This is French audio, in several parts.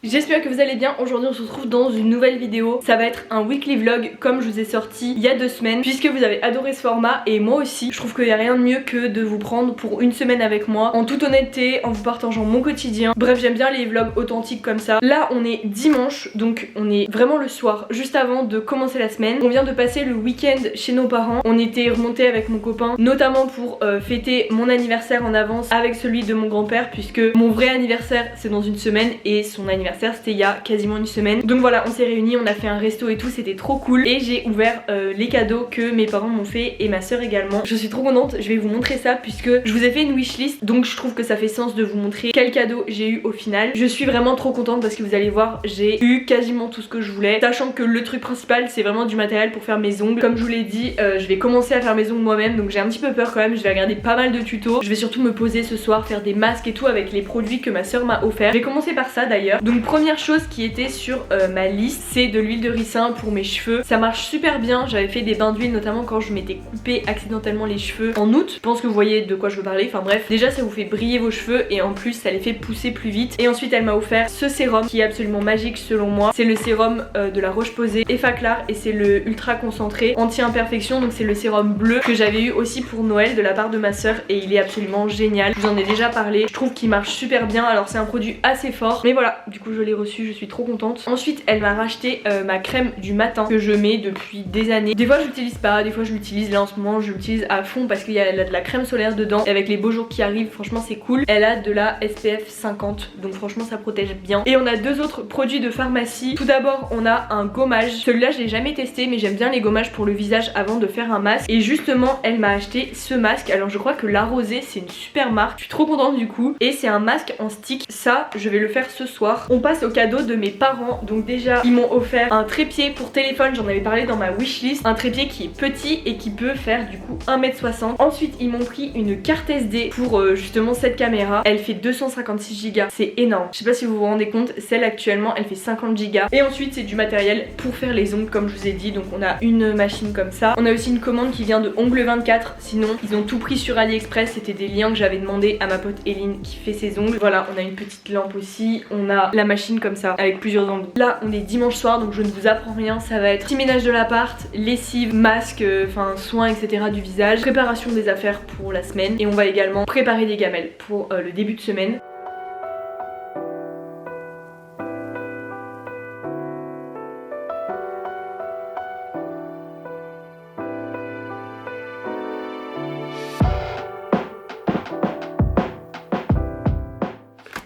J'espère que vous allez bien. Aujourd'hui on se retrouve dans une nouvelle vidéo. Ça va être un weekly vlog comme je vous ai sorti il y a 2 semaines, puisque vous avez adoré ce format et moi aussi. Je trouve qu'il n'y a rien de mieux que de vous prendre pour une semaine avec moi, en toute honnêteté, en vous partageant mon quotidien. Bref, j'aime bien les vlogs authentiques comme ça. Là on est dimanche, donc on est vraiment le soir, juste avant de commencer la semaine. On vient de passer le week-end chez nos parents. On était remonté avec mon copain, notamment pour fêter mon anniversaire en avance avec celui de mon grand-père, puisque mon vrai anniversaire c'est dans une semaine et son anniversaire c'était il y a quasiment une semaine. Donc voilà, on s'est réunis, on a fait un resto et tout, c'était trop cool. Et j'ai ouvert les cadeaux que mes parents m'ont fait et ma soeur également. Je suis trop contente, je vais vous montrer ça puisque je vous ai fait une wishlist, donc je trouve que ça fait sens de vous montrer quel cadeau j'ai eu au final. Je suis vraiment trop contente parce que vous allez voir, j'ai eu quasiment tout ce que je voulais, sachant que le truc principal c'est vraiment du matériel pour faire mes ongles. Comme je vous l'ai dit, je vais commencer à faire mes ongles moi-même, donc j'ai un petit peu peur quand même. Je vais regarder pas mal de tutos, je vais surtout me poser ce soir, faire des masques et tout avec les produits que ma soeur m'a offert. Je vais commencer par ça d'ailleurs. Donc première chose qui était sur ma liste, c'est de l'huile de ricin pour mes cheveux. Ça marche super bien, j'avais fait des bains d'huile notamment quand je m'étais coupé accidentellement les cheveux en août. Je pense que vous voyez de quoi je veux parler, enfin bref. Déjà ça vous fait briller vos cheveux et en plus ça les fait pousser plus vite. Et ensuite elle m'a offert ce sérum qui est absolument magique selon moi. C'est le sérum de la Roche-Posay Effaclar et c'est le ultra concentré anti-imperfection. Donc c'est le sérum bleu que j'avais eu aussi pour Noël de la part de ma soeur et il est absolument génial. Je vous en ai déjà parlé, je trouve qu'il marche super bien. Alors c'est un produit assez fort mais voilà, du coup je l'ai reçu, je suis trop contente. Ensuite elle m'a racheté ma crème du matin que je mets depuis des années. Des fois je l'utilise pas, des fois je l'utilise. Là en ce moment je l'utilise à fond parce qu'il y a de la crème solaire dedans et avec les beaux jours qui arrivent franchement c'est cool. Elle a de la SPF 50 donc franchement ça protège bien. Et on a deux autres produits de pharmacie. Tout d'abord on a un gommage. Celui-là je l'ai jamais testé mais j'aime bien les gommages pour le visage avant de faire un masque. Et justement elle m'a acheté ce masque. Alors je crois que La Rosée c'est une super marque. Je suis trop contente du coup. Et c'est un masque en stick. Ça je vais le faire ce soir. On passe au cadeau de mes parents. Donc déjà ils m'ont offert un trépied pour téléphone, j'en avais parlé dans ma wishlist. Un trépied qui est petit et qui peut faire du coup 1m60. Ensuite ils m'ont pris une carte SD pour justement cette caméra. Elle fait 256 Go, c'est énorme. Je sais pas si vous vous rendez compte, celle actuellement elle fait 50 Go. Et ensuite c'est du matériel pour faire les ongles comme je vous ai dit. Donc on a une machine comme ça. On a aussi une commande qui vient de Ongles 24. Sinon ils ont tout pris sur AliExpress, c'était des liens que j'avais demandé à ma pote Eline qui fait ses ongles. Voilà, on a une petite lampe aussi. On a la machine comme ça avec plusieurs angles. Là on est dimanche soir donc je ne vous apprends rien, ça va être petit ménage de l'appart, lessive, masque, enfin soins etc du visage, préparation des affaires pour la semaine et on va également préparer des gamelles pour le début de semaine.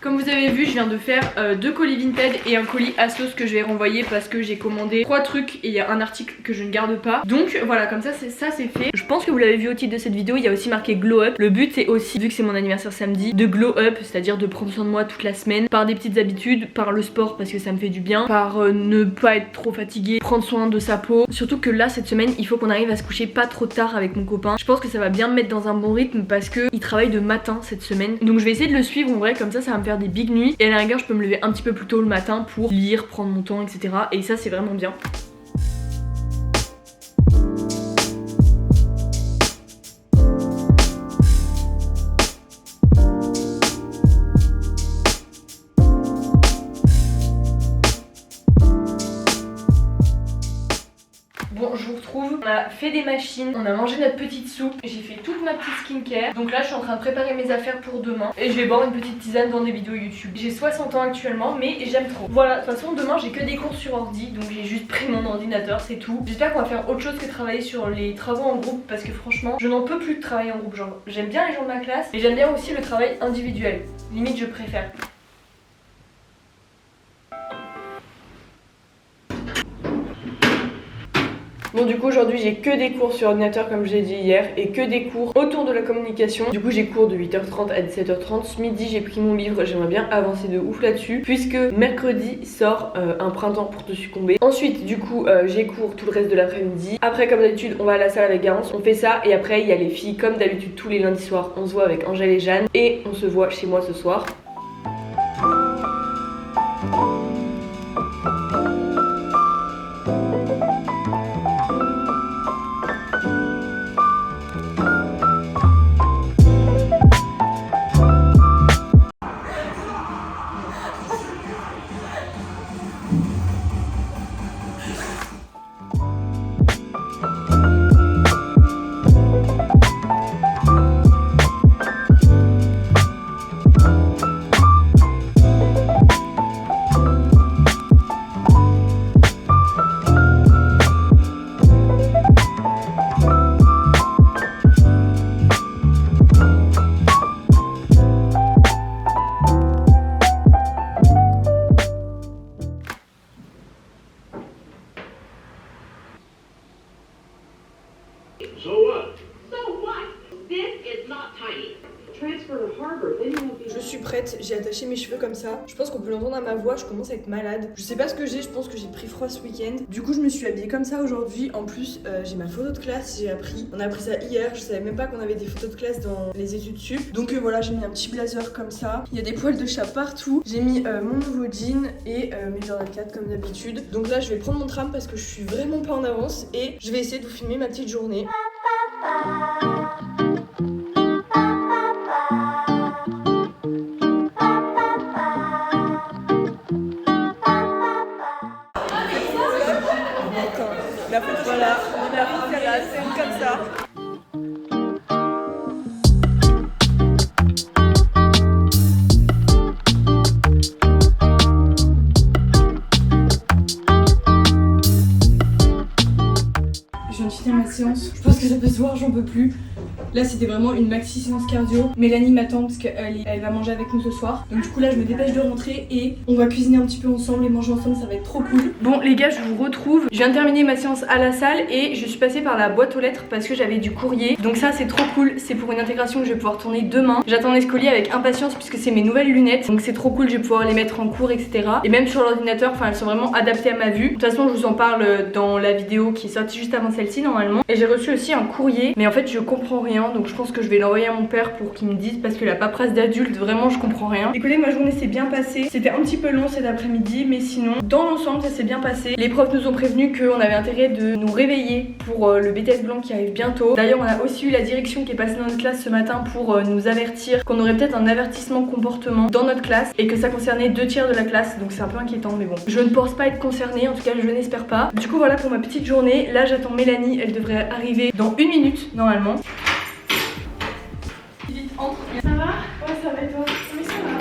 Comme vous avez vu, je viens de faire 2 colis Vinted et un colis Asos que je vais renvoyer parce que j'ai commandé 3 trucs et il y a un article que je ne garde pas. Donc voilà, comme ça c'est fait. Je pense que vous l'avez vu au titre de cette vidéo, il y a aussi marqué Glow Up. Le but c'est aussi, vu que c'est mon anniversaire samedi, de glow up, c'est-à-dire de prendre soin de moi toute la semaine par des petites habitudes, par le sport parce que ça me fait du bien, par ne pas être trop fatigué, prendre soin de sa peau. Surtout que là cette semaine il faut qu'on arrive à se coucher pas trop tard avec mon copain. Je pense que ça va bien me mettre dans un bon rythme parce que il travaille de matin cette semaine. Donc je vais essayer de le suivre en vrai, comme ça va me faire des big nuits et à la rigueur je peux me lever un petit peu plus tôt le matin pour lire, prendre mon temps etc. Et ça c'est vraiment bien. Bon, je vous retrouve, on a fait des machines, on a mangé notre petite soupe, j'ai fait toute ma petite skincare. Donc là je suis en train de préparer mes affaires pour demain et je vais boire une petite tisane dans des vidéos YouTube. J'ai 60 ans actuellement mais j'aime trop. Voilà, de toute façon demain j'ai que des cours sur ordi, donc j'ai juste pris mon ordinateur, c'est tout. J'espère qu'on va faire autre chose que travailler sur les travaux en groupe parce que franchement je n'en peux plus de travailler en groupe. Genre j'aime bien les gens de ma classe mais j'aime bien aussi le travail individuel. Limite je préfère. Bon du coup aujourd'hui j'ai que des cours sur ordinateur comme je l'ai dit hier et que des cours autour de la communication. Du coup j'ai cours de 8h30 à 17h30. Ce midi j'ai pris mon livre, j'aimerais bien avancer de ouf là-dessus puisque mercredi sort un printemps pour te succomber. Ensuite du coup j'ai cours tout le reste de l'après-midi. Après comme d'habitude on va à la salle avec Garance, on fait ça et après il y a les filles comme d'habitude tous les lundis soirs. On se voit avec Angèle et Jeanne et on se voit chez moi ce soir. Je suis prête, j'ai attaché mes cheveux comme ça. Je pense qu'on peut l'entendre à ma voix, je commence à être malade. Je sais pas ce que j'ai, je pense que j'ai pris froid ce week-end. Du coup je me suis habillée comme ça aujourd'hui. En plus j'ai ma photo de classe, on a appris ça hier. Je savais même pas qu'on avait des photos de classe dans les études sup. Donc voilà, j'ai mis un petit blazer comme ça. Il y a des poils de chat partout. J'ai mis mon nouveau jean et mes Jordan 4 comme d'habitude. Donc là je vais prendre mon tram parce que je suis vraiment pas en avance et je vais essayer de vous filmer ma petite journée. Voilà, on arrive à la scène comme ça. Je viens de finir ma séance, je pense que ça peut se voir, j'en peux plus. Là c'était vraiment une maxi séance cardio. Mélanie m'attend parce qu'elle va manger avec nous ce soir. Donc du coup là je me dépêche de rentrer et on va cuisiner un petit peu ensemble et manger ensemble, ça va être trop cool. Bon les gars, je vous retrouve. Je viens de terminer ma séance à la salle et je suis passée par la boîte aux lettres parce que j'avais du courrier. Donc ça c'est trop cool, c'est pour une intégration que je vais pouvoir tourner demain. J'attendais ce colis avec impatience puisque c'est mes nouvelles lunettes. Donc c'est trop cool, je vais pouvoir les mettre en cours etc. Et même sur l'ordinateur, enfin elles sont vraiment adaptées à ma vue. De toute façon je vous en parle dans la vidéo qui est sortie juste avant celle-ci normalement. Et j'ai reçu aussi un courrier, mais en fait je comprends rien. Donc je pense que je vais l'envoyer à mon père pour qu'il me dise parce que la paperasse d'adulte, vraiment je comprends rien. Écoutez, ma journée s'est bien passée. C'était un petit peu long cet après-midi, mais sinon dans l'ensemble ça s'est bien passé. Les profs nous ont prévenu qu'on avait intérêt de nous réveiller pour le BTS blanc qui arrive bientôt. D'ailleurs on a aussi eu la direction qui est passée dans notre classe ce matin pour nous avertir qu'on aurait peut-être un avertissement comportement dans notre classe et que ça concernait 2/3 de la classe, donc c'est un peu inquiétant mais bon. Je ne pense pas être concernée, en tout cas je n'espère pas. Du coup voilà pour ma petite journée. Là j'attends Mélanie, elle devrait arriver dans 1 minute normalement. Entre. Ça va? Ouais, ça va et toi? Oui, ça va.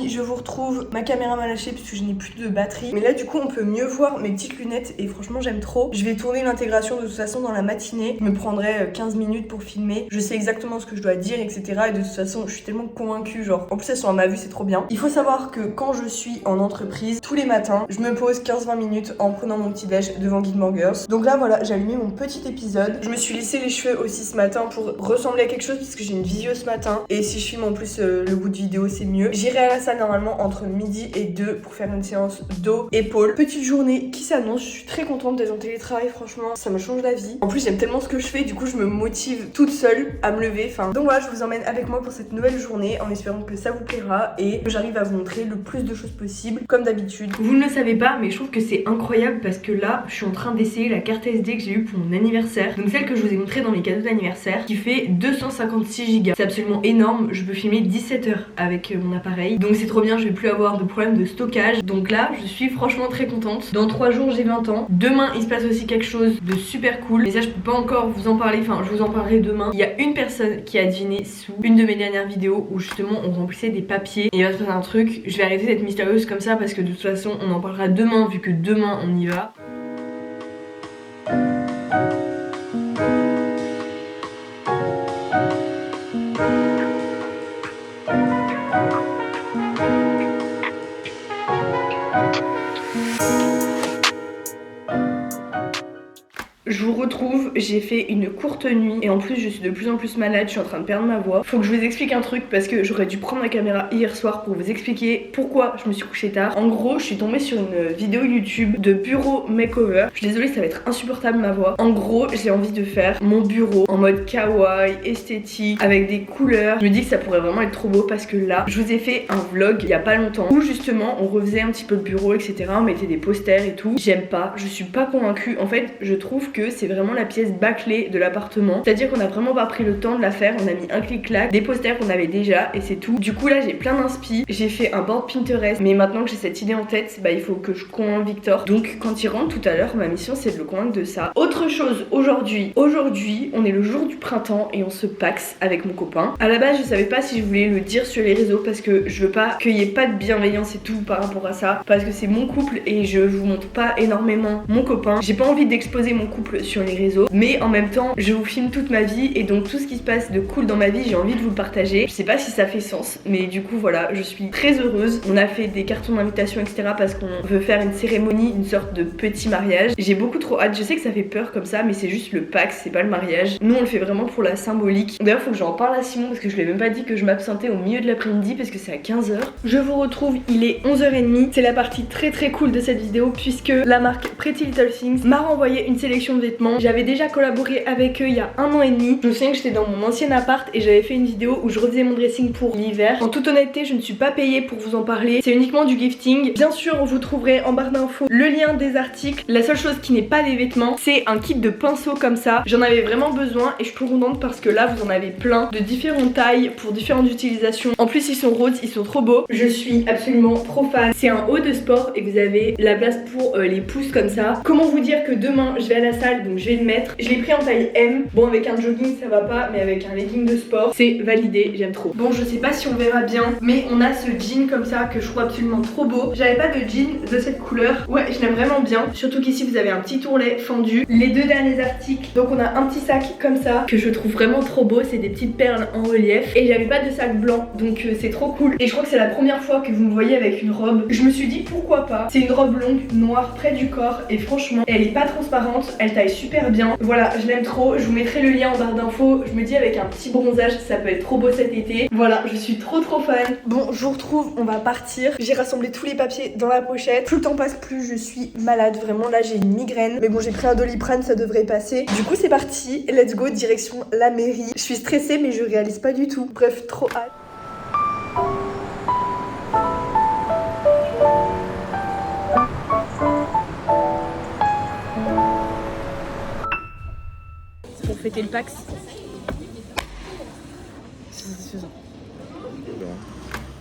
Je vous retrouve, ma caméra m'a lâché parce que je n'ai plus de batterie. Mais là du coup on peut mieux voir mes petites lunettes et franchement j'aime trop. Je vais tourner l'intégration de toute façon dans la matinée. Je me prendrai 15 minutes pour filmer. Je sais exactement ce que je dois dire etc. Et de toute façon je suis tellement convaincue, genre en plus elles sont à ma vue, c'est trop bien. Il faut savoir que quand je suis en entreprise, tous les matins, je me pose 15-20 minutes en prenant mon petit déj devant Gilmore Girls. Donc là voilà, j'ai allumé mon petit épisode. Je me suis lissé les cheveux aussi ce matin pour ressembler à quelque chose puisque j'ai une visio ce matin. Et si je filme en plus le bout de vidéo c'est mieux. J'irai à la salle normalement entre midi et 2 pour faire une séance dos, épaules. Petite journée qui s'annonce, je suis très contente d'être en télétravail, franchement ça me change la vie. En plus j'aime tellement ce que je fais, du coup je me motive toute seule à me lever. Donc voilà, je vous emmène avec moi pour cette nouvelle journée en espérant que ça vous plaira et que j'arrive à vous montrer le plus de choses possible comme d'habitude. Vous ne le savez pas mais je trouve que c'est incroyable parce que là je suis en train d'essayer la carte SD que j'ai eue pour mon anniversaire. Donc celle que je vous ai montrée dans mes cadeaux d'anniversaire qui fait 256 Go. C'est absolument énorme, je peux filmer 17 heures avec mon appareil. Donc c'est trop bien, je vais plus avoir de problème de stockage. Donc là je suis franchement très contente. Dans 3 jours j'ai 20 ans. Demain il se passe aussi quelque chose de super cool. Mais ça je peux pas encore vous en parler, enfin je vous en parlerai demain. Il y a une personne qui a deviné sous une de mes dernières vidéos où justement on remplissait des papiers. Et il va se passer un truc, je vais arrêter d'être mystérieuse comme ça parce que de toute façon on en parlera demain vu que demain on y va. Je vous retrouve, j'ai fait une courte nuit et en plus je suis de plus en plus malade, je suis en train de perdre ma voix. Faut que je vous explique un truc parce que j'aurais dû prendre ma caméra hier soir pour vous expliquer pourquoi je me suis couchée tard. En gros, je suis tombée sur une vidéo YouTube de bureau makeover. Je suis désolée, ça va être insupportable ma voix. En gros, j'ai envie de faire mon bureau en mode kawaii, esthétique, avec des couleurs. Je me dis que ça pourrait vraiment être trop beau parce que là, je vous ai fait un vlog il y a pas longtemps où justement on refaisait un petit peu le bureau, etc. On mettait des posters et tout. J'aime pas, je suis pas convaincue. En fait, je trouve que c'est vraiment la pièce pièce bâclée de l'appartement. C'est-à-dire qu'on a vraiment pas pris le temps de la faire, on a mis un clic-clac, des posters qu'on avait déjà et c'est tout. Du coup là j'ai plein d'inspi, j'ai fait un board Pinterest, mais maintenant que j'ai cette idée en tête, bah il faut que je convainque Victor. Donc quand il rentre tout à l'heure, ma mission c'est de le convaincre de ça. Autre chose aujourd'hui, on est le jour du printemps et on se paxe avec mon copain. À la base je savais pas si je voulais le dire sur les réseaux parce que je veux pas qu'il y ait pas de bienveillance et tout par rapport à ça, parce que c'est mon couple et je vous montre pas énormément mon copain. J'ai pas envie d'exposer mon couple sur les réseaux, mais en même temps je vous filme toute ma vie et donc tout ce qui se passe de cool dans ma vie j'ai envie de vous le partager. Je sais pas si ça fait sens, mais du coup voilà, je suis très heureuse. On a fait des cartons d'invitation etc parce qu'on veut faire une cérémonie, une sorte de petit mariage. J'ai beaucoup trop hâte, je sais que ça fait peur comme ça mais c'est juste le Pax, c'est pas le mariage. Nous on le fait vraiment pour la symbolique. D'ailleurs faut que j'en parle à Simon parce que je lui ai même pas dit que je m'absentais au milieu de l'après-midi parce que c'est à 15h. Je vous retrouve, il est 11h30. C'est la partie très cool de cette vidéo puisque la marque Pretty Little Things m'a renvoyé une sélection de vêtements. J'avais déjà collaboré avec eux il y a 1 an et demi. Je me souviens que j'étais dans mon ancien appart et j'avais fait une vidéo où je refaisais mon dressing pour l'hiver. En toute honnêteté je ne suis pas payée pour vous en parler, c'est uniquement du gifting. Bien sûr vous trouverez en barre d'infos le lien des articles. La seule chose qui n'est pas des vêtements c'est un kit de pinceaux comme ça. J'en avais vraiment besoin et je suis trop contente parce que là vous en avez plein de différentes tailles pour différentes utilisations. En plus ils sont roses, ils sont trop beaux. Je suis absolument trop fan. C'est un haut de sport et vous avez la place pour les pouces comme ça. Comment vous dire que demain je vais à la salle donc je vais le mettre. Je l'ai pris en taille M. Bon avec un jogging ça va pas mais avec un legging de sport c'est validé, j'aime trop. Bon je sais pas si on verra bien mais on a ce jean comme ça que je trouve absolument trop beau. J'avais pas de jean de cette couleur. Ouais je l'aime vraiment bien. Surtout qu'ici vous avez un petit ourlet fendu. Les deux derniers articles. Donc on a un petit sac comme ça que je trouve vraiment trop beau. C'est des petites perles en relief. Et j'avais pas de sac blanc donc c'est trop cool. Et je crois que c'est la première fois que vous me voyez avec une robe. Je me suis dit pourquoi pas. C'est une robe longue noire près du corps et franchement elle est pas transparente. Elle taille super bien. Voilà je l'aime trop. Je vous mettrai le lien en barre d'infos. Je me dis avec un petit bronzage ça peut être trop beau cet été. Voilà je suis trop fan. Bon je vous retrouve, on va partir. J'ai rassemblé tous les papiers dans la pochette. Plus le temps passe plus je suis malade. Vraiment là j'ai une migraine. Mais bon j'ai pris un Doliprane ça devrait passer. Du coup c'est parti. Let's go direction la mairie. Je suis stressée mais je réalise pas du tout. Bref trop hâte. Pour fêter le Pax.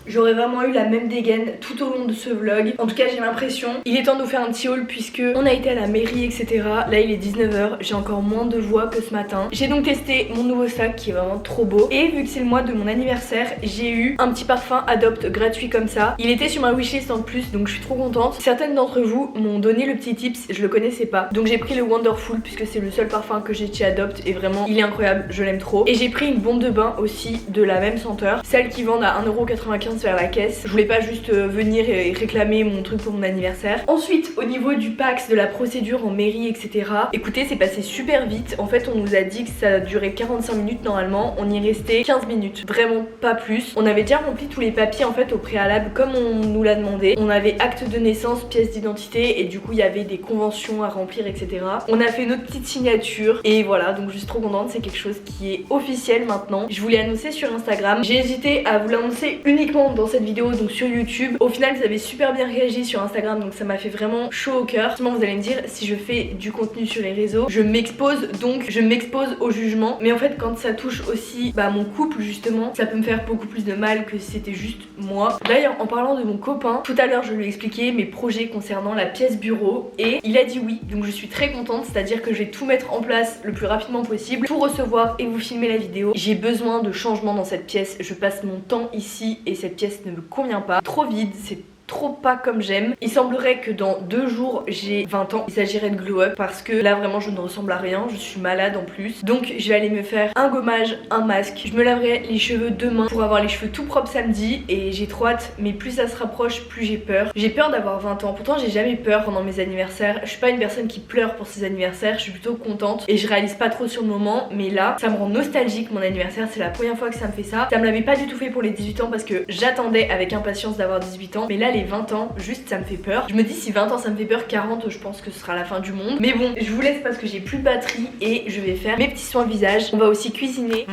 J'aurais vraiment eu la même dégaine tout au long de ce vlog. En tout cas j'ai l'impression. Il est temps de vous faire un petit haul puisque on a été à la mairie etc. Là il est 19h, j'ai encore moins de voix que ce matin. J'ai donc testé mon nouveau sac qui est vraiment trop beau. Et vu que c'est le mois de mon anniversaire, j'ai eu un petit parfum Adopt gratuit comme ça. Il était sur ma wishlist en plus donc je suis trop contente. Certaines d'entre vous m'ont donné le petit tips, je le connaissais pas. Donc j'ai pris le Wonderful puisque c'est le seul parfum que j'ai de chez Adopt et vraiment il est incroyable, je l'aime trop. Et j'ai pris une bombe de bain aussi de la même senteur. Celle qui vendent à 1,95€ vers la caisse. Je voulais pas juste venir et réclamer mon truc pour mon anniversaire. Ensuite au niveau du Pax, de la procédure en mairie etc. Écoutez c'est passé super vite. En fait on nous a dit que ça durait 45 minutes normalement. On y est resté 15 minutes. Vraiment pas plus. On avait déjà rempli tous les papiers en fait au préalable comme on nous l'a demandé. On avait acte de naissance, pièce d'identité et du coup il y avait des conventions à remplir etc. On a fait notre petite signature et voilà donc je suis trop contente. C'est quelque chose qui est officiel maintenant. Je vous l'ai annoncé sur Instagram. J'ai hésité à vous l'annoncer uniquement dans cette vidéo donc sur YouTube. Au final vous avez super bien réagi sur Instagram donc ça m'a fait vraiment chaud au cœur. Justement vous allez me dire si je fais du contenu sur les réseaux je m'expose donc je m'expose au jugement mais en fait quand ça touche aussi mon couple justement ça peut me faire beaucoup plus de mal que si c'était juste moi. D'ailleurs en parlant de mon copain tout à l'heure je lui ai expliqué mes projets concernant la pièce bureau et il a dit oui donc je suis très contente, c'est à dire que je vais tout mettre en place le plus rapidement possible pour recevoir et vous filmer la vidéo. J'ai besoin de changement dans cette pièce, je passe mon temps ici et cette pièce ne me convient pas, trop vide, c'est trop pas comme j'aime. Il semblerait que dans 2 jours j'ai 20 ans. Il s'agirait de glow up parce que là vraiment je ne ressemble à rien, je suis malade en plus. Donc je vais aller me faire un gommage, un masque. Je me laverai les cheveux demain pour avoir les cheveux tout propres samedi et j'ai trop hâte. Mais plus ça se rapproche plus j'ai peur. J'ai peur d'avoir 20 ans. Pourtant j'ai jamais peur pendant mes anniversaires. Je suis pas une personne qui pleure pour ses anniversaires. Je suis plutôt contente et je réalise pas trop sur le moment. Mais là ça me rend nostalgique mon anniversaire. C'est la première fois que ça me fait ça. Ça me l'avait pas du tout fait pour les 18 ans parce que j'attendais avec impatience d'avoir 18 ans. Mais là les 20 ans juste ça me fait peur. Je me dis si 20 ans ça me fait peur, 40 je pense que ce sera la fin du monde. Mais bon je vous laisse parce que j'ai plus de batterie et je vais faire mes petits soins visage. On va aussi cuisiner.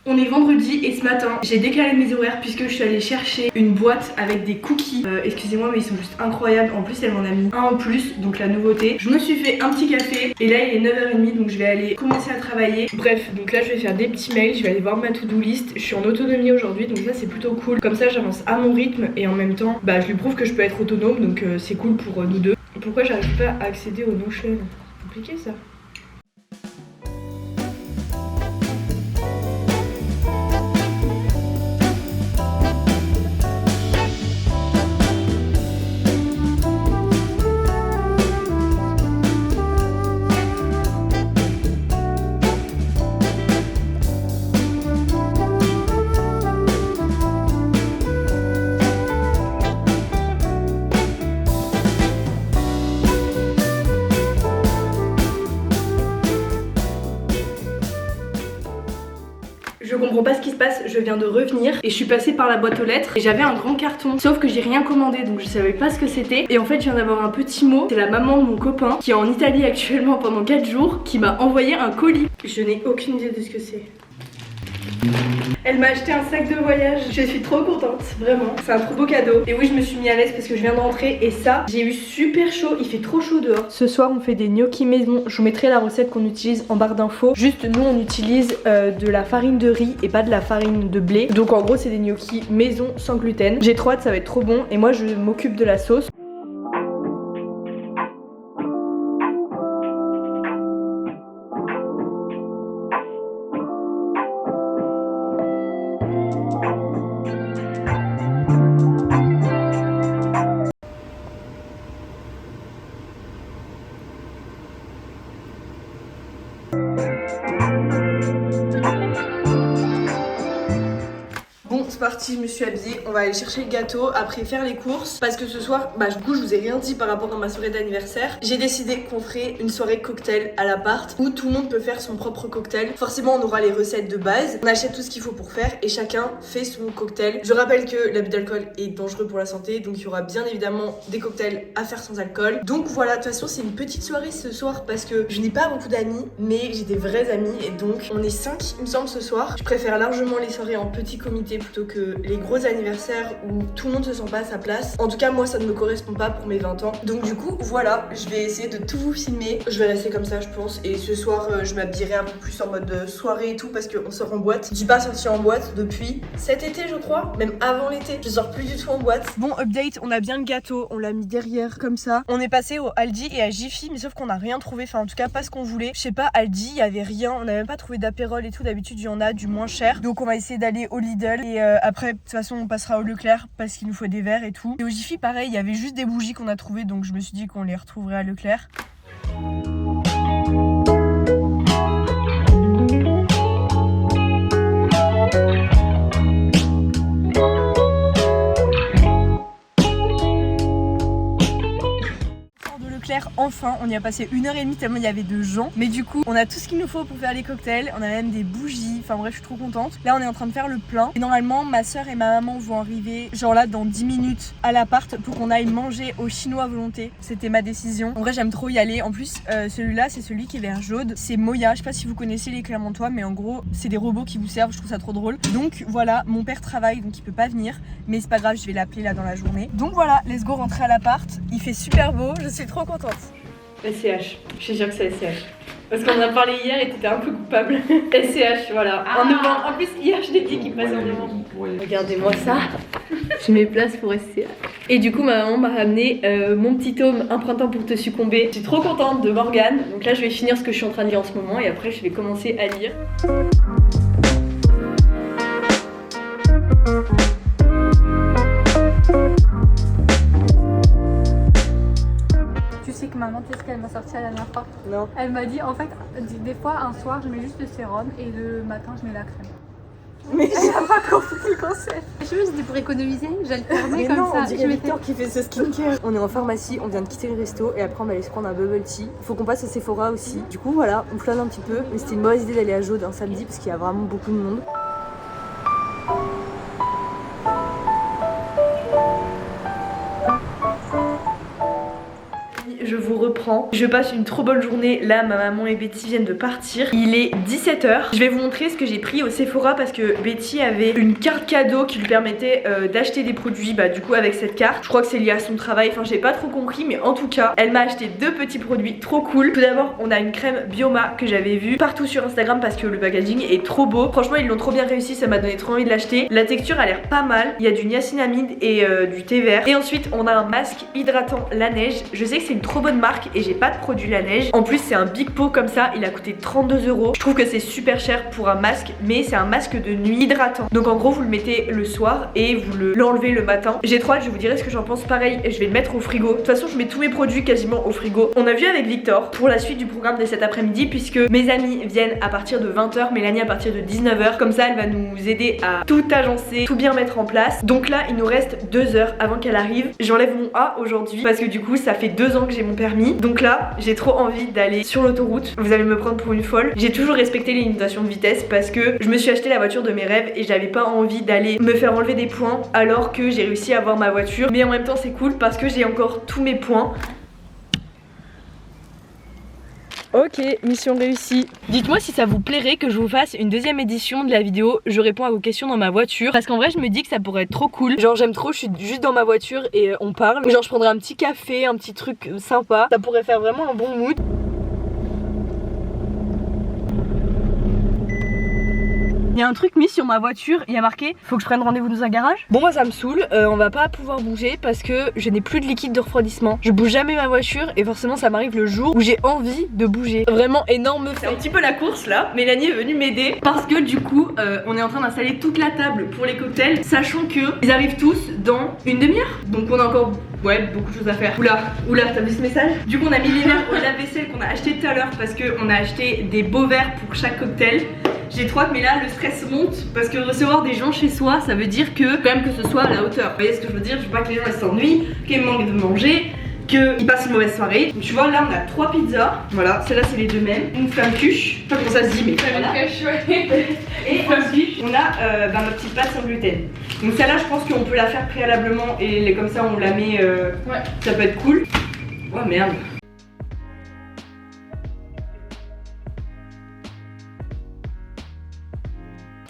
On est est vendredi et ce matin j'ai décalé mes horaires puisque je suis allée chercher une boîte avec des cookies. Excusez-moi mais ils sont juste incroyables. En plus elle m'en a mis un en plus, donc la nouveauté. Je me suis fait un petit café et là il est 9h30 donc je vais aller commencer à travailler. Bref, donc là je vais faire des petits mails, je vais aller voir ma to-do list. Je suis en autonomie aujourd'hui donc ça c'est plutôt cool. Comme ça j'avance à mon rythme et en même temps bah je lui prouve que je peux être autonome donc c'est cool pour nous deux. Pourquoi j'arrive pas à accéder au Notion? C'est compliqué ça. Je comprends pas ce qui se passe, je viens de revenir et je suis passée par la boîte aux lettres et j'avais un grand carton, sauf que j'ai rien commandé donc je savais pas ce que c'était. Et en fait je viens d'avoir un petit mot, c'est la maman de mon copain qui est en Italie actuellement pendant 4 jours qui m'a envoyé un colis. Je n'ai aucune idée de ce que c'est. Elle m'a acheté un sac de voyage, je suis trop contente, vraiment, c'est un trop beau cadeau. Et oui je me suis mis à l'aise parce que je viens de rentrer et ça, j'ai eu super chaud, il fait trop chaud dehors. Ce soir on fait des gnocchis maison, je vous mettrai la recette qu'on utilise en barre d'infos. Juste nous on utilise de la farine de riz et pas de la farine de blé. Donc en gros c'est des gnocchis maison sans gluten. J'ai trop hâte, ça va être trop bon et moi je m'occupe de la sauce. C'est parti, je me suis habillée, on va aller chercher le gâteau, après faire les courses parce que ce soir, bah du coup je vous ai rien dit par rapport à ma soirée d'anniversaire. J'ai décidé qu'on ferait une soirée cocktail à l'appart où tout le monde peut faire son propre cocktail. Forcément on aura les recettes de base, on achète tout ce qu'il faut pour faire et chacun fait son cocktail. Je rappelle que l'abus d'alcool est dangereux pour la santé donc il y aura bien évidemment des cocktails à faire sans alcool. Donc voilà, de toute façon c'est une petite soirée ce soir parce que je n'ai pas beaucoup d'amis mais j'ai des vrais amis et donc on est 5 il me semble ce soir. Je préfère largement les soirées en petit comité plutôt que les gros anniversaires où tout le monde se sent pas à sa place. En tout cas moi ça ne me correspond pas pour mes 20 ans. Donc du coup voilà, je vais essayer de tout vous filmer. Je vais rester comme ça je pense et ce soir je m'habillerai un peu plus en mode soirée et tout parce qu'on sort en boîte. J'ai pas sorti en boîte depuis cet été je crois, même avant l'été. Je sors plus du tout en boîte. Bon update, on a bien le gâteau, on l'a mis derrière comme ça. On est passé au Aldi et à Jiffy mais sauf qu'on a rien trouvé, enfin en tout cas pas ce qu'on voulait. Je sais pas, Aldi il y avait rien, on a même pas trouvé d'apérole et tout, d'habitude il y en a du moins cher. Donc on va essayer d'aller au Lidl et après de toute façon on passera au Leclerc parce qu'il nous faut des verres et tout. Et au Jiffy pareil, il y avait juste des bougies qu'on a trouvées donc je me suis dit qu'on les retrouverait à Leclerc. Enfin, on y a passé 1h30 tellement il y avait de gens. Mais du coup, on a tout ce qu'il nous faut pour faire les cocktails. On a même des bougies. Enfin bref, je suis trop contente. Là, on est en train de faire le plein. Et normalement, ma soeur et ma maman vont arriver genre là dans 10 minutes à l'appart pour qu'on aille manger au chinois à volonté. C'était ma décision. En vrai, j'aime trop y aller. En plus, celui-là, c'est celui qui est vert jaune. C'est Moya. Je sais pas si vous connaissez les Clermontois, mais en gros, c'est des robots qui vous servent. Je trouve ça trop drôle. Donc voilà, mon père travaille donc il peut pas venir. Mais c'est pas grave, je vais l'appeler là dans la journée. Donc voilà, let's go rentrer à l'appart. Il fait super beau. Je suis trop contente. SCH, je suis sûre que c'est SCH. Parce qu'on en a parlé hier et t'étais un peu coupable. SCH, voilà. En novembre. En plus, hier, je l'ai dit qu'il passait en novembre. Regardez-moi ça. Je mets place pour SCH. Et du coup, ma maman m'a ramené mon petit tome Un printemps pour te succomber. Je suis trop contente de Morgane. Donc là, je vais finir ce que je suis en train de lire en ce moment et après, je vais commencer à lire. Maman, tu sais ce qu'elle m'a sorti la dernière fois? Non. Elle m'a dit en fait, des fois un soir je mets juste le sérum et le matin je mets la crème. Mais elle a pas compris le concept. Je me suis dit pour économiser, j'alternais comme non, ça. On dirait Victor qui fait ce skincare. On est en pharmacie, on vient de quitter le resto et après on va aller se prendre un bubble tea. Faut qu'on passe à Sephora aussi. Du coup voilà, on flâne un petit peu. Mais c'était une mauvaise idée d'aller à Jaude un samedi parce qu'il y a vraiment beaucoup de monde. Je vous reprend. Je passe une trop bonne journée. Là ma maman et Betty viennent de partir. Il est 17 h. Je vais vous montrer ce que j'ai pris au Sephora parce que Betty avait une carte cadeau qui lui permettait d'acheter des produits du coup avec cette carte. Je crois que c'est lié à son travail, enfin j'ai pas trop compris, mais en tout cas elle m'a acheté 2 petits produits trop cool. Tout d'abord on a une crème Bioma que j'avais vue partout sur Instagram parce que le packaging est trop beau. Franchement ils l'ont trop bien réussi, ça m'a donné trop envie de l'acheter. La texture a l'air pas mal, il y a du niacinamide et du thé vert. Et ensuite on a un masque hydratant La Neige. Je sais que c'est une trop bonne marque et j'ai pas de produit La Neige. En plus c'est un big pot comme ça, il a coûté 32 €. Je trouve que c'est super cher pour un masque, mais c'est un masque de nuit hydratant. Donc en gros vous le mettez le soir et vous l'enlevez le matin. J'ai trop hâte, je vous dirai ce que j'en pense. Pareil, je vais le mettre au frigo. De toute façon je mets tous mes produits quasiment au frigo. On a vu avec Victor pour la suite du programme de cet après-midi puisque mes amis viennent à partir de 20 h, Mélanie à partir de 19 h. Comme ça elle va nous aider à tout agencer, tout bien mettre en place. Donc là il nous reste 2 heures avant qu'elle arrive. J'enlève mon A aujourd'hui parce que du coup ça fait 2 ans que j'ai mon permis. Donc là j'ai trop envie d'aller sur l'autoroute. Vous allez me prendre pour une folle. J'ai toujours respecté les limitations de vitesse parce que je me suis acheté la voiture de mes rêves et j'avais pas envie d'aller me faire enlever des points alors que j'ai réussi à avoir ma voiture. Mais en même temps c'est cool parce que j'ai encore tous mes points. Ok, mission réussie. Dites-moi si ça vous plairait que je vous fasse une deuxième édition de la vidéo. Je réponds à vos questions dans ma voiture. Parce qu'en vrai je me dis que ça pourrait être trop cool. Genre j'aime trop, je suis juste dans ma voiture et on parle. Genre je prendrais un petit café, un petit truc sympa. Ça pourrait faire vraiment un bon mood. Il y a un truc mis sur ma voiture, il y a marqué faut que je prenne rendez-vous dans un garage. Bon moi ça me saoule, on va pas pouvoir bouger parce que je n'ai plus de liquide de refroidissement. Je bouge jamais ma voiture et forcément ça m'arrive le jour où j'ai envie de bouger. Vraiment énorme. C'est un petit peu la course là. Mélanie est venue m'aider parce que du coup on est en train d'installer toute la table pour les cocktails, sachant que ils arrivent tous dans une demi-heure. Donc on a encore beaucoup de choses à faire. Oula, t'as vu ce message? Du coup on a mis les verres au lave-vaisselle qu'on a acheté tout à l'heure parce qu'on a acheté des beaux verres pour chaque cocktail. J'ai trop hâte, mais là le stress monte parce que recevoir des gens chez soi ça veut dire que quand même que ce soit à la hauteur. Vous voyez ce que je veux dire? Je veux pas que les gens s'ennuient, qu'ils manquent de manger, qu'ils passent une mauvaise soirée. Donc, tu vois là on a 3 pizzas. Voilà, celle-là c'est les deux mêmes. Une flamme cuche, je sais pas comment ça se dit mais voilà. Et ensuite on a ma petite pâte sans gluten. Donc celle-là je pense qu'on peut la faire préalablement et comme ça on la met ça peut être cool. Oh merde.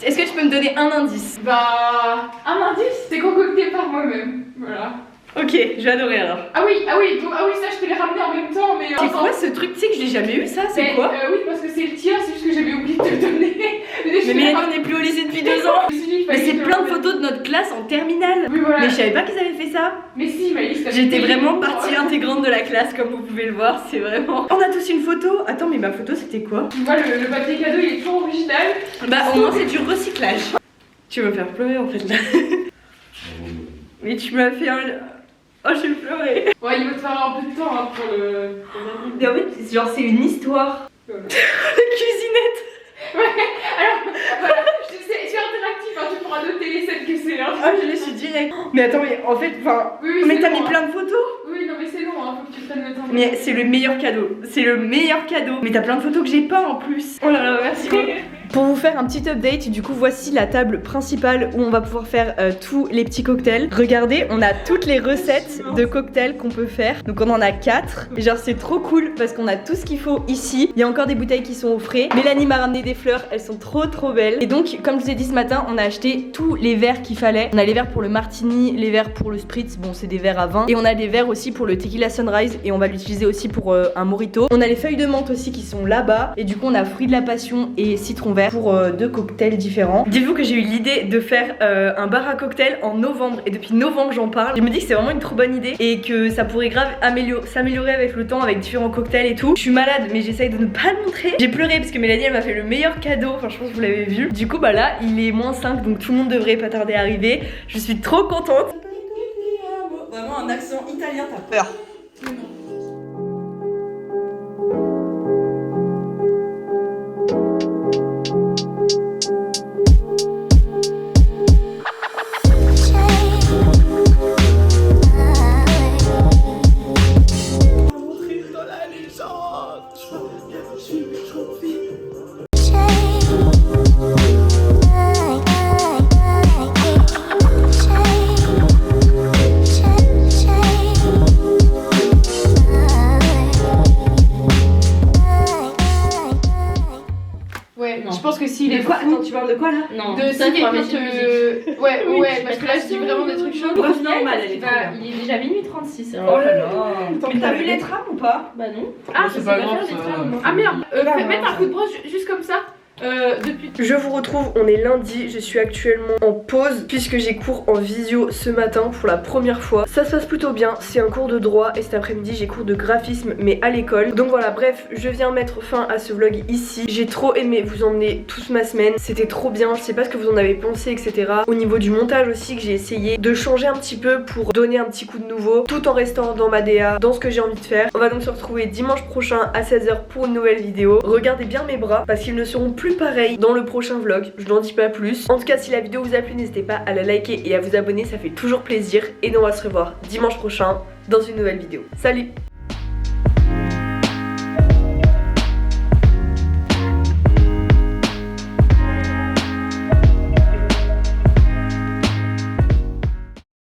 Est-ce que tu peux me donner un indice? Bah, un indice, c'est concocté par moi-même. Voilà. Ok, je vais adorer alors. Ah oui, ça je te l'ai ramené en même temps, mais. C'est quoi ce truc? Tu sais que je l'ai jamais eu ça, c'est quoi? Oui, parce que c'est le tien, c'est juste que j'avais oublié de te le donner. Mais Mélanie n'est plus au lycée depuis 2 ans. Mais c'est plein de photos de notre classe en terminale. Oui, voilà. Mais je savais pas qu'ils avaient fait ça. Mais si, Maïs, j'étais vraiment partie intégrante de la classe, comme vous pouvez le voir, c'est vraiment. On a tous une photo. Attends, mais ma photo c'était quoi? Tu vois, le papier cadeau il est toujours original. Bah, au moins c'est du recyclage. Tu vas me faire pleurer en fait là. Mais tu m'as fait un. Oh, je vais pleurer. Ouais, il va te falloir un peu de temps pour le. Mais en fait, genre, c'est une histoire. Voilà. La cuisinette. Ouais, alors, voilà, c'est interactif, hein, tu pourras noter les scènes que c'est. Hein. Ah, je l'ai su direct. Mais attends, mais en fait, enfin. Oui, mais t'as mis long, plein de photos. Oui, non, mais c'est long, hein, faut que tu prennes le temps. Mais c'est le meilleur cadeau. C'est le meilleur cadeau. Mais t'as plein de photos que j'ai pas en plus. Oh là là, merci. Pour vous faire un petit update, du coup voici la table principale où on va pouvoir faire tous les petits cocktails. Regardez, on a toutes les recettes de cocktails qu'on peut faire. Donc on en a 4. Et genre c'est trop cool parce qu'on a tout ce qu'il faut ici. Il y a encore des bouteilles qui sont au frais. Mélanie m'a ramené des fleurs, elles sont trop belles. Et donc comme je vous ai dit ce matin, on a acheté tous les verres qu'il fallait. On a les verres pour le martini, les verres pour le spritz, bon c'est des verres à vin. Et on a des verres aussi pour le tequila sunrise et on va l'utiliser aussi pour un mojito. On a les feuilles de menthe aussi qui sont là-bas. Et du coup on a fruits de la passion et citron vert pour 2 cocktails différents. Dites-vous que j'ai eu l'idée de faire un bar à cocktails en novembre et depuis novembre j'en parle. Je me dis que c'est vraiment une trop bonne idée et que ça pourrait grave s'améliorer avec le temps avec différents cocktails et tout. Je suis malade mais j'essaye de ne pas le montrer. J'ai pleuré parce que Mélanie elle m'a fait le meilleur cadeau, enfin je pense que vous l'avez vu. Du coup bah là il est -5 donc tout le monde devrait pas tarder à arriver. Je suis trop contente. Vraiment un accent italien, t'as peur. pense que s'il est quoi? fou. Attends, tu parles de quoi là? Non, De ça, si tu vas quelqu'un mettre une musique. te. Ouais, Oui, ouais, tu parce que mettras là je dis vraiment des trucs chauds. Rose normale, elle est trop bien. Il est déjà minuit 36. Oh Alors. là là. Mais t'as vu les trams ou pas? Bah non. Ah, je c'est sais pas pas grave, faire des ça. trams, moi. Ah merde, Bah, mettre un coup de brosse juste comme ça. Depuis. Je vous retrouve, on est lundi, je suis actuellement en pause puisque j'ai cours en visio ce matin pour la première fois. Ça se passe plutôt bien, c'est un cours de droit et cet après-midi j'ai cours de graphisme mais à l'école. Donc voilà, bref, je viens mettre fin à ce vlog ici. J'ai trop aimé vous emmener toute ma semaine, c'était trop bien, je sais pas ce que vous en avez pensé etc. Au niveau du montage aussi que j'ai essayé de changer un petit peu pour donner un petit coup de nouveau tout en restant dans ma DA, dans ce que j'ai envie de faire. On va donc se retrouver dimanche prochain à 16 h pour une nouvelle vidéo. Regardez bien mes bras parce qu'ils ne seront plus pareil dans le prochain vlog, je n'en dis pas plus. En tout cas si la vidéo vous a plu n'hésitez pas à la liker et à vous abonner, ça fait toujours plaisir. Et nous on va se revoir dimanche prochain dans une nouvelle vidéo. Salut!